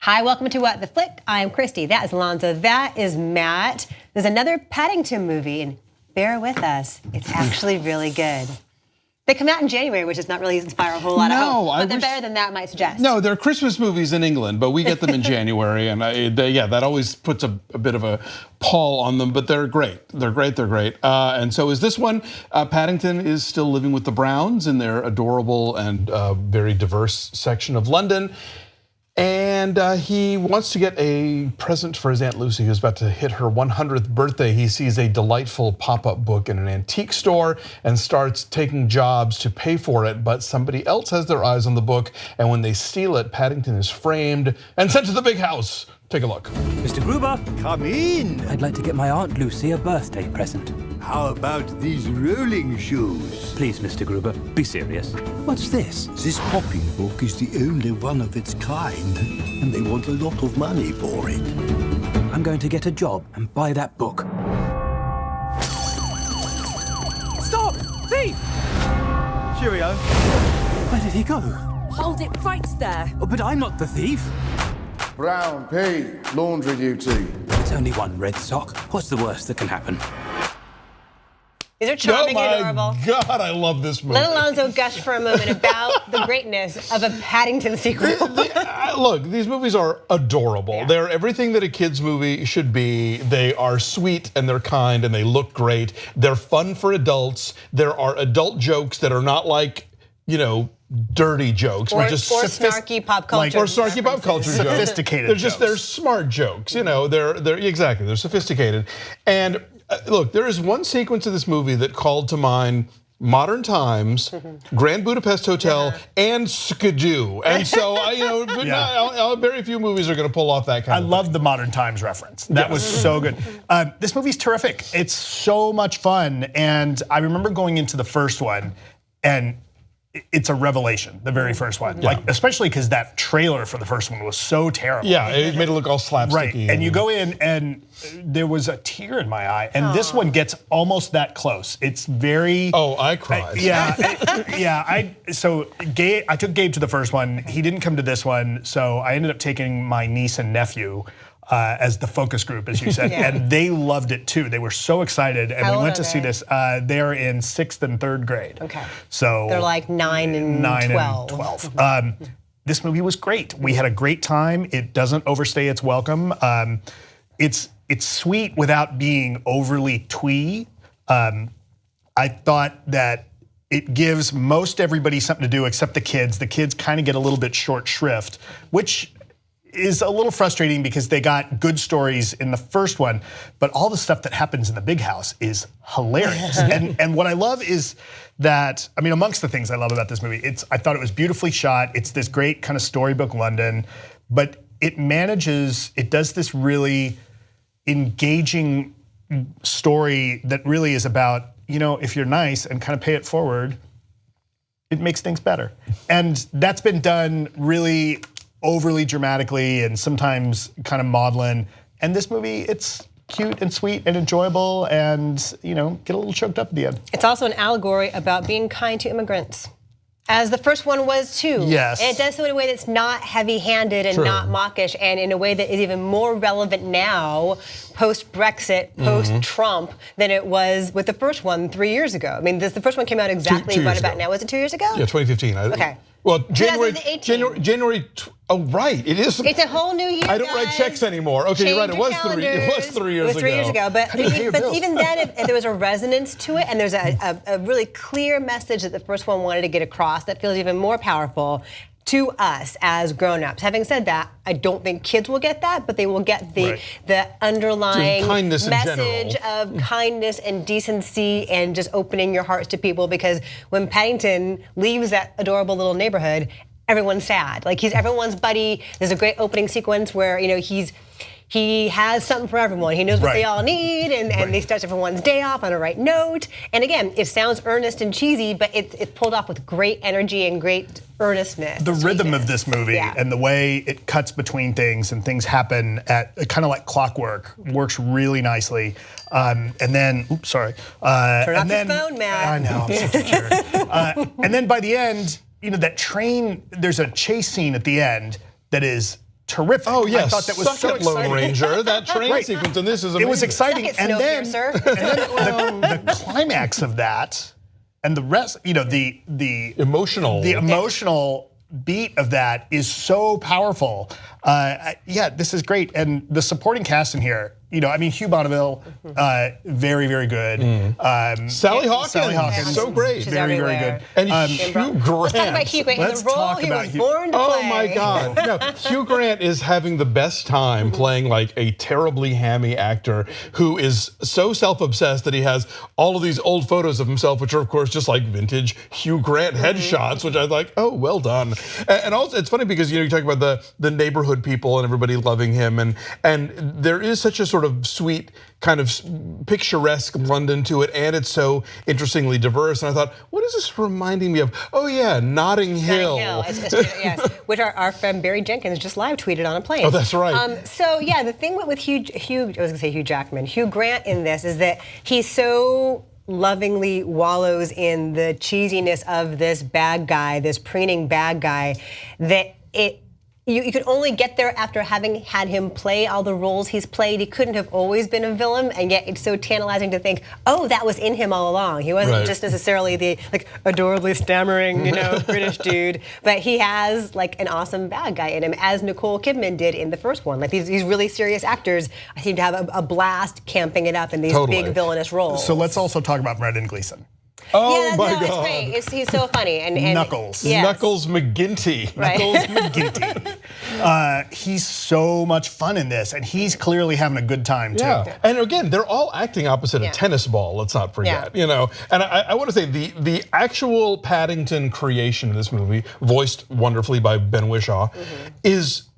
Hi, welcome to What the Flick. I'm Christy. That is Alonso. That is Matt. There's another Paddington movie, and bear with us. It's actually really good. They come out in January, which does not really inspire a whole lot of hope. But they're better than that, I might suggest. No, they're Christmas movies in England, but we get them in January, and that always puts a bit of a pall on them. But they're great. They're great. And so is this one. Paddington is still living with the Browns in their adorable and very diverse section of London. And he wants to get a present for his Aunt Lucy, who's about to hit her 100th birthday. He sees a delightful pop-up book in an antique store and starts taking jobs to pay for it, but somebody else has their eyes on the book, and when they steal it, Paddington is framed and sent to the big house. Take a look. Mr. Gruber. Come in. I'd like to get my Aunt Lucy a birthday present. How about these rolling shoes? Please, Mr. Gruber, be serious. What's this? This popping book is the only one of its kind, and they want a lot of money for it. I'm going to get a job and buy that book. Stop! Thief! Cheerio. Where did he go? Hold it right there. Oh, but I'm not the thief. Brown P, laundry duty. It's only one red sock. What's the worst that can happen? These are charming and adorable. Oh my God, I love this movie. Let Alonso gush for a moment about the greatness of a Paddington sequel. Look, these movies are adorable. Yeah. They're everything that a kid's movie should be. They are sweet and they're kind and they look great. They're fun for adults. There are adult jokes that are not like, dirty jokes. Or snarky pop culture. Or snarky pop culture jokes. Sophisticated jokes. They're smart jokes. They're sophisticated. And look, there is one sequence of this movie that called to mind Modern Times, Grand Budapest Hotel, and Skidoo. And so, very few movies are going to pull off that kind of thing. I love the Modern Times reference. That was so good. This movie's terrific. It's so much fun. And I remember going into the first one, and it's a revelation, the very first one. Yeah. Especially because that trailer for the first one was so terrible. Yeah, it made it look all slapsticky. Right, and you go in and there was a tear in my eye, and this one gets almost that close. It's very... Oh, I cried. I took Gabe to the first one. He didn't come to this one, so I ended up taking my niece and nephew as the focus group, as you said, and they loved it too. They were so excited, and we went to see this. They're in 6th and 3rd grade. Okay. So they're like 9 and 12. This movie was great. We had a great time. It doesn't overstay its welcome. It's sweet without being overly twee. I thought that it gives most everybody something to do except the kids. The kids kind of get a little bit short shrift, which is a little frustrating because they got good stories in the first one, but all the stuff that happens in the big house is hilarious. and what I love is that, amongst the things I love about this movie, I thought it was beautifully shot. It's this great kind of storybook London, but it does this really engaging story that really is about, if you're nice and kind of pay it forward, it makes things better. And that's been done really overly dramatically and sometimes kind of maudlin. And this movie, it's cute and sweet and enjoyable and, get a little choked up at the end. It's also an allegory about being kind to immigrants, as the first one was too. Yes. And it does so in a way that's not heavy-handed and not mawkish, and in a way that is even more relevant now, post-Brexit, post-Trump, than it was with the first one 3 years ago. The first one came out exactly two years about ago. now. Was it 2 years ago? Yeah, 2015. Okay. Well, January. Oh, right. It is. It's a whole new year. I don't write checks anymore. Okay, you're right. It was 3 years ago. It was 3 years ago. But even then, there was a resonance to it, and there's a really clear message that the first one wanted to get across that feels even more powerful to us as grown-ups. Having said that, I don't think kids will get that, but they will get the underlying message of kindness and decency and just opening your hearts to people, because when Paddington leaves that adorable little neighborhood, everyone's sad. Like, he's everyone's buddy. There's a great opening sequence where, he has something for everyone. He knows what they all need, and they start everyone's day off on a right note. And again, it sounds earnest and cheesy, but it's pulled off with great energy and great earnestness. The rhythm of this movie and the way it cuts between things and things happen at kind of like clockwork works really nicely. And then, oops, sorry. Turn off your phone, Matt. I know, I'm such a jerk. And then by the end, that train, there's a chase scene at the end that is terrific. Oh yes, I thought that was Suck so it, Lone exciting. Ranger. That train Right. sequence in this is amazing. It was exciting, Suck it, and then Snowpiercer. the climax of that, and the rest, the emotional beat of that is so powerful. Yeah, this is great, and the supporting cast in here. Hugh Bonneville, very, very good. Sally Hawkins, so great. She's Very, everywhere. very good. And Hugh Grant. Let's talk about Hugh Grant. Let's The role talk he about was Hugh- born to play. Oh my God! No, Hugh Grant is having the best time playing like a terribly hammy actor who is so self-obsessed that he has all of these old photos of himself, which are of course just like vintage Hugh Grant headshots, which I was like, oh, well done. And also, it's funny because you talk about the neighborhood people and everybody loving him, and there is such a sort of sweet kind of picturesque London to it, and it's so interestingly diverse. And I thought, what is this reminding me of? Oh yeah, Notting Hill. Yes, which our friend Barry Jenkins just live tweeted on a plane. Oh, that's right. So yeah, the thing with Hugh, I was gonna say Hugh Jackman, Hugh Grant in this is that he's so lovingly wallows in the cheesiness of this bad guy, this preening bad guy, that you could only get there after having had him play all the roles he's played. He couldn't have always been a villain, and yet it's so tantalizing to think, oh, that was in him all along. He wasn't just necessarily the adorably stammering, British dude, but he has like an awesome bad guy in him, as Nicole Kidman did in the first one. Like these really serious actors, I seem to have a blast camping it up in these big villainous roles. So let's also talk about Brendan Gleeson. Oh my God! It's great. He's so funny and Knuckles. Yes. Knuckles McGinty. Right. Knuckles McGinty. He's so much fun in this, and he's clearly having a good time too. Yeah, and again, they're all acting opposite a tennis ball. Let's not forget, And I want to say the actual Paddington creation of this movie, voiced wonderfully by Ben Whishaw, is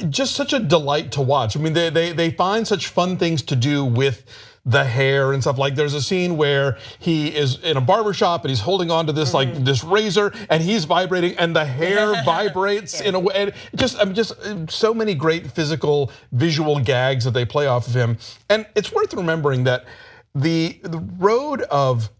just such a delight to watch. I mean, they find such fun things to do with the hair and stuff. Like there's a scene where he is in a barbershop and he's holding on to this like this razor and he's vibrating and the hair vibrates in a way. And just so many great physical visual gags that they play off of him. And it's worth remembering that the road of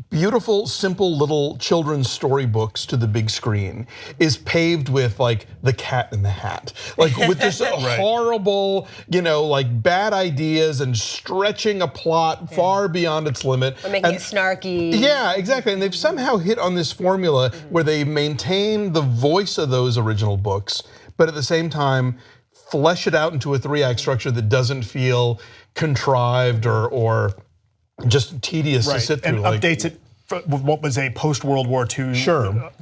beautiful, simple little children's storybooks to the big screen is paved with like The Cat in the Hat, like with this horrible, like bad ideas and stretching a plot far beyond its limit. Or making it snarky. Yeah, exactly. And they've somehow hit on this formula where they maintain the voice of those original books, but at the same time flesh it out into a 3-act structure that doesn't feel contrived or just tedious to sit through. And updates it with what was a post-World War II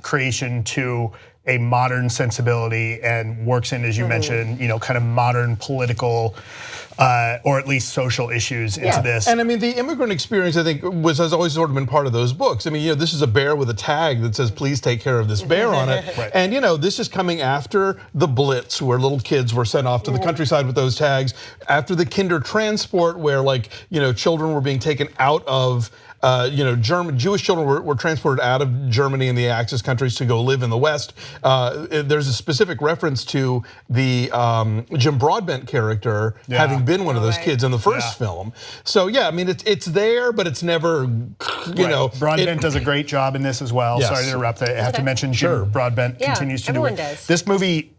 creation to a modern sensibility, and works in, as you mentioned, kind of modern political or at least social issues into this. And I mean, the immigrant experience, I think, has always sort of been part of those books. I mean, this is a bear with a tag that says, please take care of this bear on it. And this is coming after the Blitz, where little kids were sent off to the countryside with those tags, after the Kinder Transport, where children were being taken out of Jewish children were transported out of Germany and the Axis countries to go live in the West. There's a specific reference to the Jim Broadbent character having been one of those kids in the first film. So yeah, I mean it's there, but it's never, Broadbent does a great job in this as well. Yes. Sorry to interrupt. I have to mention Jim Broadbent continues to do it. Does. This movie,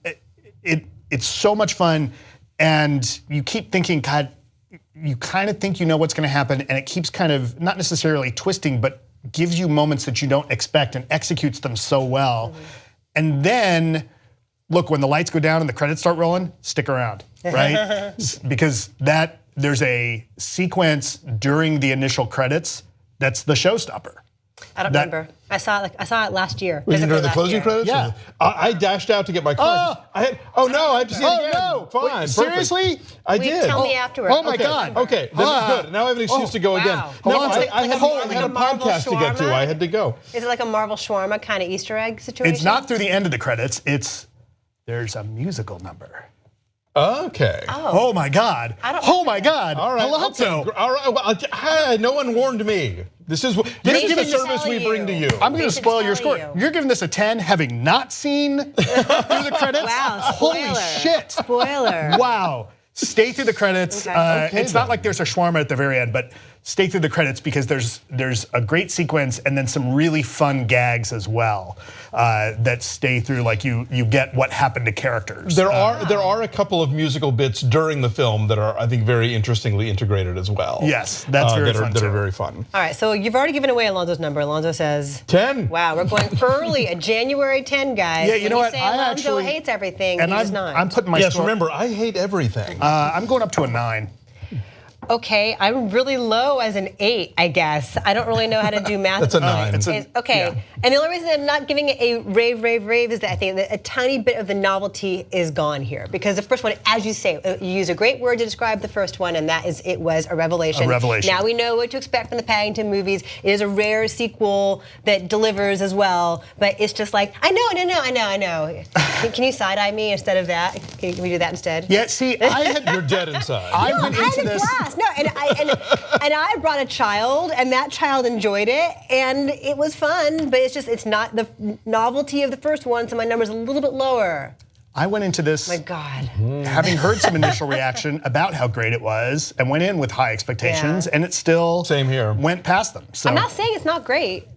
it's so much fun, and you keep thinking, God, you kind of think you know what's going to happen, and it keeps kind of not necessarily twisting, but gives you moments that you don't expect and executes them so well. And then, look, when the lights go down and the credits start rolling, stick around, right? Because there's a sequence during the initial credits that's the showstopper. I don't remember. I saw it last year. Was it during the closing credits? Yeah. I dashed out to get my card. I had to see it again. No. Fine. Wait, seriously? I did. Tell me afterwards. Oh my God. Okay, then good. Now I have an excuse to go again. Wow. No, Is it I like had a a Marvel podcast to get to. shawarma? I had to go. Is it like a Marvel shawarma kind of Easter egg situation? It's not through the end of the credits. There's a musical number. Okay. Oh my God. Oh my God. All right. Alonso. Okay. All right. No one warned me. This is the service we bring to you. I'm going to spoil your score. You're giving this a 10, having not seen through the credits. Wow. Holy shit. Spoiler. Wow. Stay through the credits. Okay. It's not like there's a shawarma at the very end, but stay through the credits because there's a great sequence and then some really fun gags as well that stay through. Like you get what happened to characters. There are a couple of musical bits during the film that are, I think, very interestingly integrated as well. Yes, that's very fun that too. are very fun. All right, so you've already given away Alonso's number. Alonso says 10. Wow, we're going early, a January 10, guys. Yeah, you know what? Say I Alonso actually hates everything. And He's not. I'm putting my Yes, score. remember, I hate everything. I'm going up to a 9. Okay, I'm really low as an 8, I guess. I don't really know how to do math. That's a 9. Okay, yeah. And the only reason I'm not giving it a rave is that I think that a tiny bit of the novelty is gone here. Because the first one, as you say, you use a great word to describe the first one, and that is it was a revelation. A revelation. Now we know what to expect from the Paddington movies. It is a rare sequel that delivers as well, but it's just like, I know. Can you side-eye me instead of that? Can we do that instead? Yeah, see, You're dead inside. I No, went I had into a this. blast. No, and I brought a child, and that child enjoyed it, and it was fun. But it's not the novelty of the first one, so my number's a little bit lower. I went into this. My God. Having heard some initial reaction about how great it was, and went in with high expectations, and it still Same here. went past them. So I'm not saying it's not great.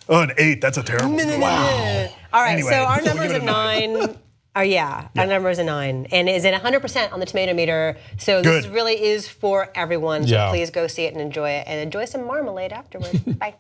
an 8. That's a terrible score. Wow. All right, Anyway, so our we'll number's give a it a 9. Our number is a 9, and is at 100% on the tomato meter. So this Good. really is for everyone. So Yeah. please go see it and enjoy some marmalade afterwards. Bye.